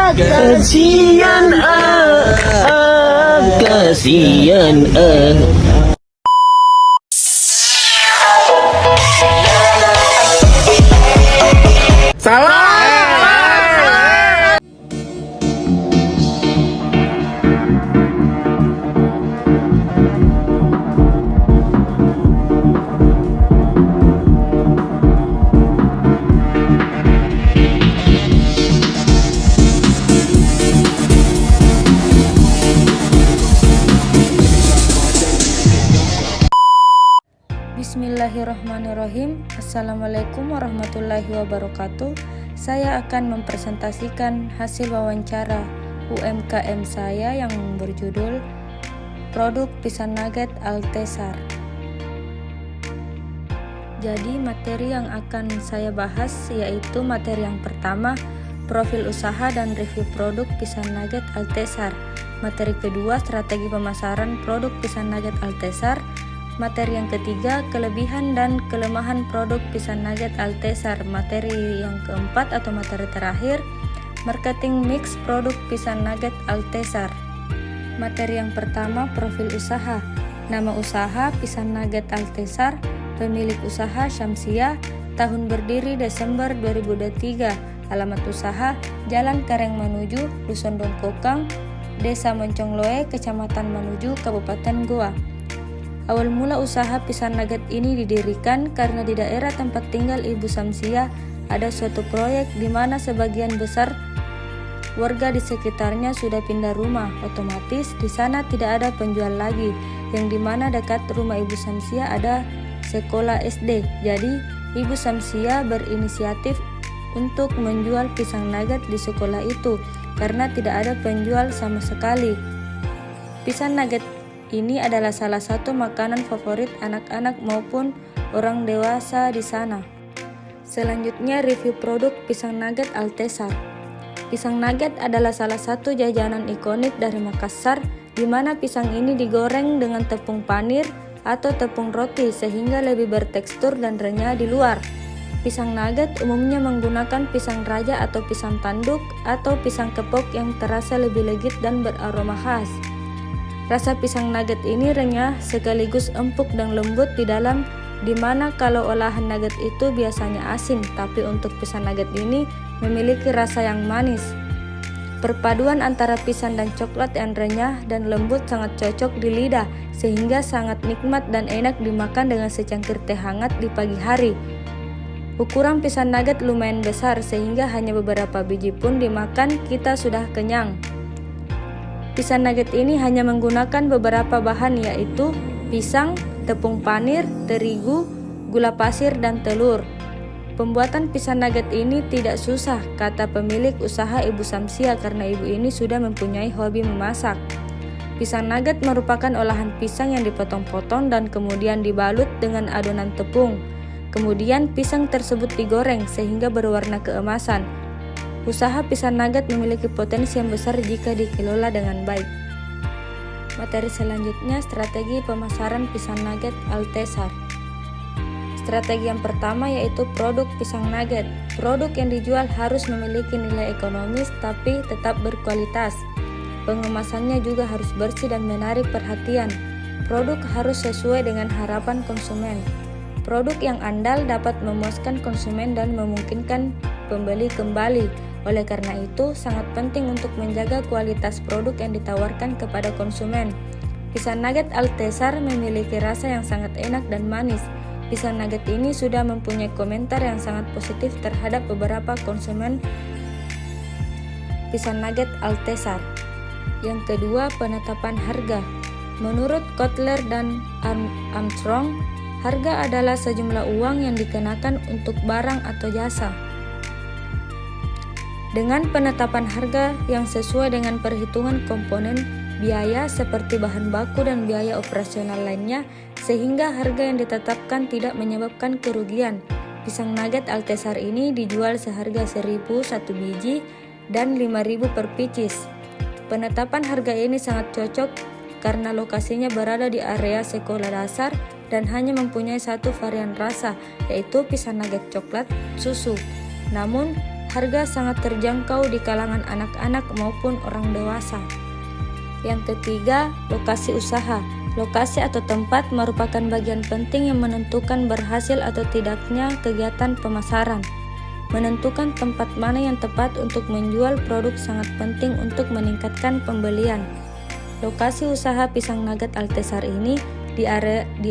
Kasian kasian Bismillahirrahmanirrahim. Assalamualaikum warahmatullahi wabarakatuh. Saya akan mempresentasikan hasil wawancara UMKM saya yang berjudul Produk Pisang Nugget Altesar. Jadi materi yang akan saya bahas yaitu materi yang pertama, profil usaha dan review produk pisang nugget Altesar. Materi kedua, strategi pemasaran produk pisang nugget Altesar. Materi yang ketiga, kelebihan dan kelemahan produk pisang nugget Altesar. Materi yang keempat atau materi terakhir, marketing mix produk pisang nugget Altesar. Materi yang pertama, profil usaha. Nama usaha Pisang Nugget Altesar, pemilik usaha Syamsia, tahun berdiri Desember 2023, alamat usaha Jalan Kareng Manuju, Dusun Dongkokang, Desa Moncongloe, Kecamatan Manuju, Kabupaten Goa. Awal mula usaha pisang nugget ini didirikan karena di daerah tempat tinggal Ibu Syamsia ada suatu proyek di mana sebagian besar warga di sekitarnya sudah pindah rumah, otomatis di sana tidak ada penjual lagi, yang di mana dekat rumah Ibu Syamsia ada sekolah SD. Jadi Ibu Syamsia berinisiatif untuk menjual pisang nugget di sekolah itu karena tidak ada penjual sama sekali. Pisang nugget ini adalah salah satu makanan favorit anak-anak maupun orang dewasa di sana. Selanjutnya review produk pisang nugget Altesar. Pisang nugget adalah salah satu jajanan ikonik dari Makassar, di mana pisang ini digoreng dengan tepung panir atau tepung roti sehingga lebih bertekstur dan renyah di luar. Pisang nugget umumnya menggunakan pisang raja atau pisang tanduk atau pisang kepok yang terasa lebih legit dan beraroma khas. Rasa pisang nugget ini renyah sekaligus empuk dan lembut di dalam, di mana kalau olahan nugget itu biasanya asin, tapi untuk pisang nugget ini memiliki rasa yang manis. Perpaduan antara pisang dan coklat yang renyah dan lembut sangat cocok di lidah, sehingga sangat nikmat dan enak dimakan dengan secangkir teh hangat di pagi hari. Ukuran pisang nugget lumayan besar sehingga hanya beberapa biji pun dimakan kita sudah kenyang. Pisang nugget ini hanya menggunakan beberapa bahan yaitu pisang, tepung panir, terigu, gula pasir, dan telur. Pembuatan pisang nugget ini tidak susah, kata pemilik usaha Ibu Syamsia, karena ibu ini sudah mempunyai hobi memasak. Pisang nugget merupakan olahan pisang yang dipotong-potong dan kemudian dibalut dengan adonan tepung. Kemudian pisang tersebut digoreng sehingga berwarna keemasan. Usaha pisang nugget memiliki potensi yang besar jika dikelola dengan baik. Materi selanjutnya, strategi pemasaran pisang nugget Altesar. Strategi yang pertama yaitu produk pisang nugget. Produk yang dijual harus memiliki nilai ekonomis tapi tetap berkualitas. Pengemasannya juga harus bersih dan menarik perhatian. Produk harus sesuai dengan harapan konsumen. Produk yang andal dapat memuaskan konsumen dan memungkinkan pembeli kembali. Oleh karena itu, sangat penting untuk menjaga kualitas produk yang ditawarkan kepada konsumen. Pisang nugget Altesar memiliki rasa yang sangat enak dan manis. Pisang nugget ini sudah mempunyai komentar yang sangat positif terhadap beberapa konsumen pisang nugget Altesar. Yang kedua, penetapan harga. Menurut Kotler dan Armstrong, harga adalah sejumlah uang yang dikenakan untuk barang atau jasa. Dengan penetapan harga yang sesuai dengan perhitungan komponen biaya seperti bahan baku dan biaya operasional lainnya, sehingga harga yang ditetapkan tidak menyebabkan kerugian. Pisang nugget Altesar ini dijual seharga 1.000 satu biji dan 5.000 per pieces. Penetapan harga ini sangat cocok karena lokasinya berada di area sekolah dasar dan hanya mempunyai satu varian rasa, yaitu pisang nugget coklat susu. Namun, Harga sangat terjangkau di kalangan anak-anak maupun orang dewasa. Yang ketiga, lokasi usaha. Lokasi atau tempat merupakan bagian penting yang menentukan berhasil atau tidaknya kegiatan pemasaran. Menentukan tempat mana yang tepat untuk menjual produk sangat penting untuk meningkatkan pembelian. Lokasi usaha pisang nugget Althesar ini di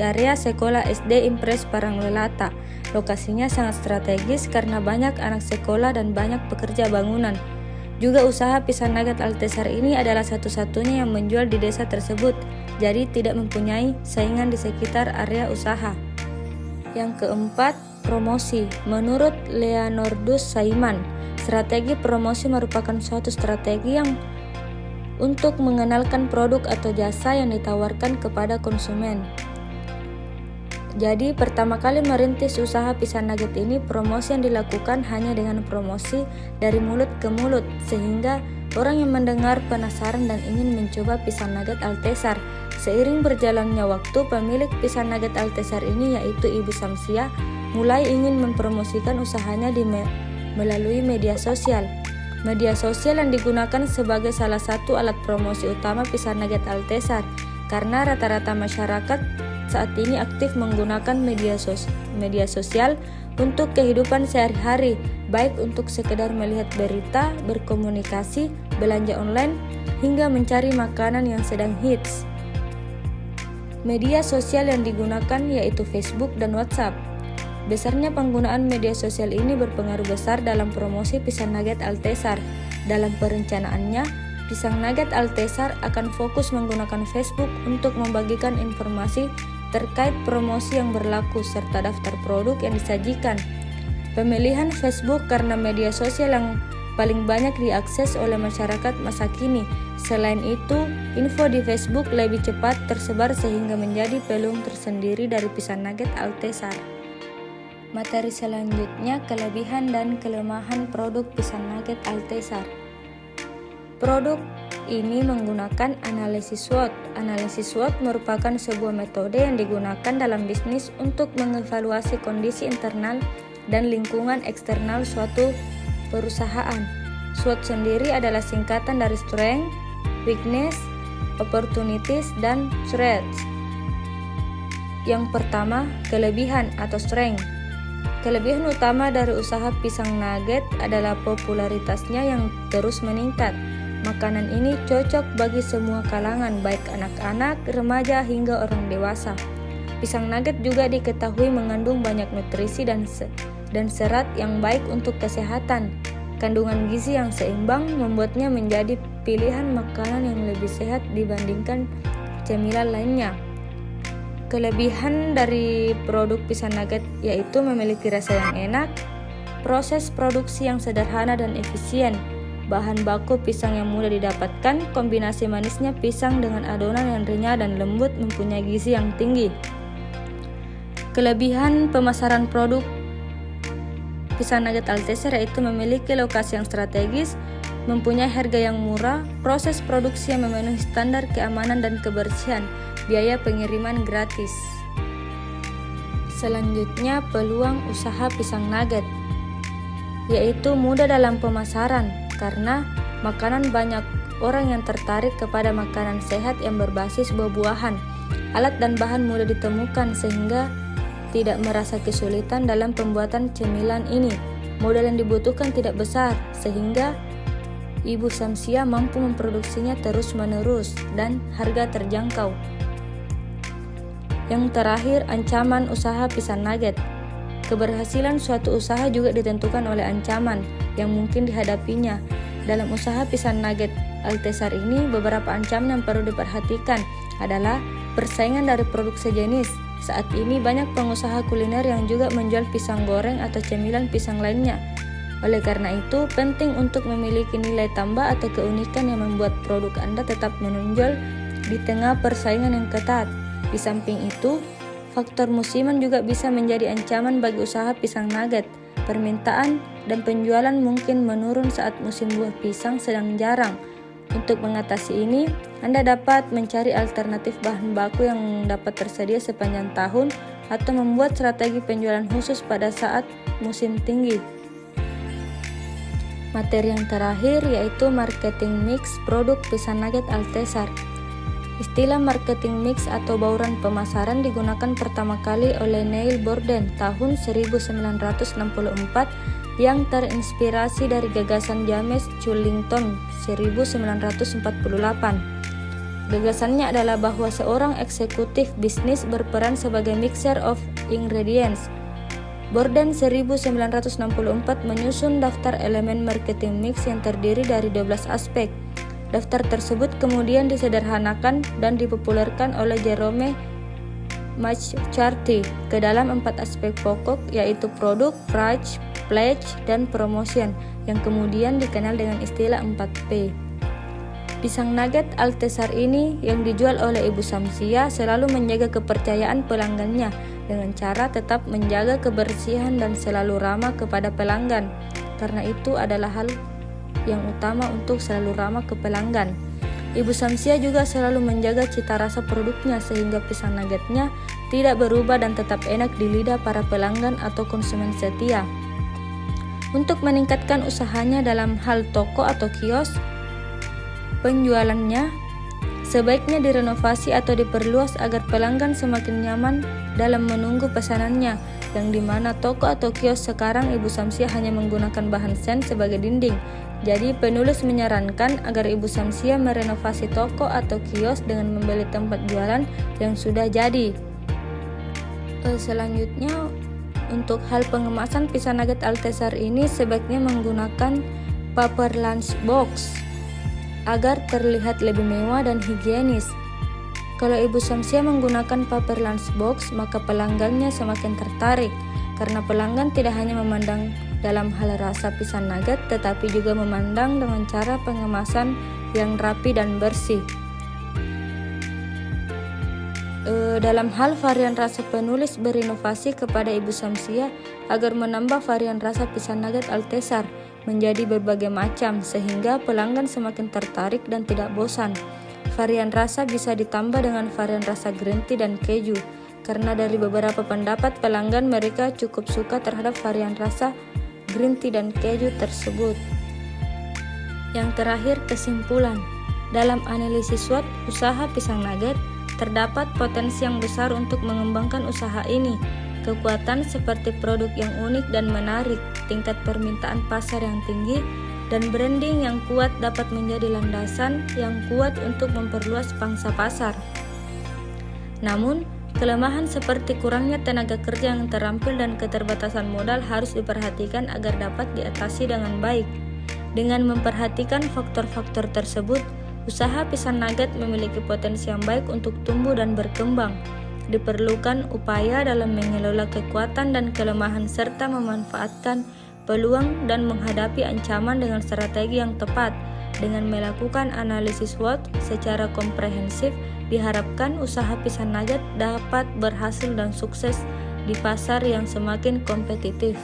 area sekolah SD Impres Paranglelata. Lokasinya sangat strategis karena banyak anak sekolah dan banyak pekerja bangunan. Juga usaha pisang nugget Althesar ini adalah satu-satunya yang menjual di desa tersebut, jadi tidak mempunyai saingan di sekitar area usaha. Yang keempat, promosi. Menurut Leonardus Saiman, strategi promosi merupakan suatu strategi yang untuk mengenalkan produk atau jasa yang ditawarkan kepada konsumen. Jadi pertama kali merintis usaha pisang nugget ini, promosi yang dilakukan hanya dengan promosi dari mulut ke mulut, sehingga orang yang mendengar penasaran dan ingin mencoba pisang nugget Althesar. Seiring berjalannya waktu, pemilik pisang nugget Althesar ini yaitu Ibu Samsia mulai ingin mempromosikan usahanya melalui media sosial. Media sosial yang digunakan sebagai salah satu alat promosi utama pisang nugget Althesar, karena rata-rata masyarakat saat ini aktif menggunakan media sosial untuk kehidupan sehari-hari, baik untuk sekedar melihat berita, berkomunikasi, belanja online, hingga mencari makanan yang sedang hits. Media sosial yang digunakan yaitu Facebook dan WhatsApp. Besarnya penggunaan media sosial ini berpengaruh besar dalam promosi pisang nugget Althesar. Dalam perencanaannya, pisang nugget Althesar akan fokus menggunakan Facebook untuk membagikan informasi terkait promosi yang berlaku serta daftar produk yang disajikan. Pemilihan Facebook karena media sosial yang paling banyak diakses oleh masyarakat masa kini. Selain itu, info di Facebook lebih cepat tersebar sehingga menjadi peluang tersendiri dari pisang nugget Althesar. Materi selanjutnya, kelebihan dan kelemahan produk pisang nugget Althesar. Produk ini menggunakan analisis SWOT. Analisis SWOT merupakan sebuah metode yang digunakan dalam bisnis untuk mengevaluasi kondisi internal dan lingkungan eksternal suatu perusahaan. SWOT sendiri adalah singkatan dari strength, weakness, opportunities, dan threats. Yang pertama, kelebihan atau strength. Kelebihan utama dari usaha pisang nugget adalah popularitasnya yang terus meningkat. Makanan ini cocok bagi semua kalangan, baik anak-anak, remaja, hingga orang dewasa. Pisang nugget juga diketahui mengandung banyak nutrisi dan serat yang baik untuk kesehatan. Kandungan gizi yang seimbang membuatnya menjadi pilihan makanan yang lebih sehat dibandingkan cemilan lainnya. Kelebihan dari produk pisang nugget yaitu memiliki rasa yang enak, proses produksi yang sederhana dan efisien, bahan baku pisang yang mudah didapatkan, kombinasi manisnya pisang dengan adonan yang renyah dan lembut mempunyai gizi yang tinggi. Kelebihan pemasaran produk pisang nugget Althesar yaitu memiliki lokasi yang strategis, mempunyai harga yang murah, proses produksi yang memenuhi standar keamanan dan kebersihan, biaya pengiriman gratis. Selanjutnya, peluang usaha pisang nugget yaitu mudah dalam pemasaran, karena makanan banyak orang yang tertarik kepada makanan sehat yang berbasis buah-buahan. Alat dan bahan mudah ditemukan sehingga tidak merasa kesulitan dalam pembuatan cemilan ini. Modal yang dibutuhkan tidak besar sehingga Ibu Samsia mampu memproduksinya terus-menerus dan harga terjangkau. Yang terakhir, ancaman usaha pisang nugget. Keberhasilan suatu usaha juga ditentukan oleh ancaman yang mungkin dihadapinya. Dalam usaha pisang nugget Althesar ini, beberapa ancaman yang perlu diperhatikan adalah persaingan dari produk sejenis. Saat ini banyak pengusaha kuliner yang juga menjual pisang goreng atau cemilan pisang lainnya. Oleh karena itu, penting untuk memiliki nilai tambah atau keunikan yang membuat produk Anda tetap menonjol di tengah persaingan yang ketat. Di samping itu, faktor musiman juga bisa menjadi ancaman bagi usaha pisang nugget. Permintaan dan penjualan mungkin menurun saat musim buah pisang sedang jarang. Untuk mengatasi ini, Anda dapat mencari alternatif bahan baku yang dapat tersedia sepanjang tahun atau membuat strategi penjualan khusus pada saat musim tinggi. Materi yang terakhir yaitu marketing mix produk pisang nugget Althesar. Istilah marketing mix atau bauran pemasaran digunakan pertama kali oleh Neil Borden tahun 1964 yang terinspirasi dari gagasan James Chullington 1948. Gagasannya adalah bahwa seorang eksekutif bisnis berperan sebagai mixer of ingredients. Borden 1964 menyusun daftar elemen marketing mix yang terdiri dari 12 aspek. Daftar tersebut kemudian disederhanakan dan dipopulerkan oleh Jerome McCarthy ke dalam 4 aspek pokok, yaitu produk, price, pledge, dan promotion, yang kemudian dikenal dengan istilah 4P. Pisang nugget Althesar ini yang dijual oleh Ibu Samsia selalu menjaga kepercayaan pelanggannya dengan cara tetap menjaga kebersihan dan selalu ramah kepada pelanggan. Karena itu adalah hal yang utama untuk selalu ramah ke pelanggan. Ibu Samsia juga selalu menjaga cita rasa produknya sehingga pisang nuggetnya tidak berubah dan tetap enak di lidah para pelanggan atau konsumen setia. Untuk meningkatkan usahanya dalam hal toko atau kios, penjualannya sebaiknya direnovasi atau diperluas agar pelanggan semakin nyaman dalam menunggu pesanannya, yang dimana toko atau kios sekarang Ibu Samsia hanya menggunakan bahan sen sebagai dinding. Jadi penulis menyarankan agar Ibu Samsia merenovasi toko atau kios dengan membeli tempat jualan yang sudah jadi. Selanjutnya, untuk hal pengemasan pisang nugget Althesar ini sebaiknya menggunakan paper lunch box agar terlihat lebih mewah dan higienis. Kalau Ibu Samsia menggunakan paper lunch box, maka pelanggannya semakin tertarik karena pelanggan tidak hanya memandang dalam hal rasa pisang nugget, tetapi juga memandang dengan cara pengemasan yang rapi dan bersih. Dalam hal varian rasa, penulis berinovasi kepada Ibu Samsia agar menambah varian rasa pisang nugget Althesar menjadi berbagai macam sehingga pelanggan semakin tertarik dan tidak bosan. Varian rasa bisa ditambah dengan varian rasa green tea dan keju, karena dari beberapa pendapat pelanggan mereka cukup suka terhadap varian rasa green tea dan keju tersebut. Yang terakhir, kesimpulan. Dalam analisis SWOT usaha pisang nugget, terdapat potensi yang besar untuk mengembangkan usaha ini. Kekuatan seperti produk yang unik dan menarik, tingkat permintaan pasar yang tinggi, dan branding yang kuat dapat menjadi landasan yang kuat untuk memperluas pangsa pasar. Namun, kelemahan seperti kurangnya tenaga kerja yang terampil dan keterbatasan modal harus diperhatikan agar dapat diatasi dengan baik. Dengan memperhatikan faktor-faktor tersebut, usaha pisang nugget memiliki potensi yang baik untuk tumbuh dan berkembang. Diperlukan upaya dalam mengelola kekuatan dan kelemahan serta memanfaatkan peluang dan menghadapi ancaman dengan strategi yang tepat. Dengan melakukan analisis SWOT secara komprehensif, diharapkan usaha pisang nugget dapat berhasil dan sukses di pasar yang semakin kompetitif.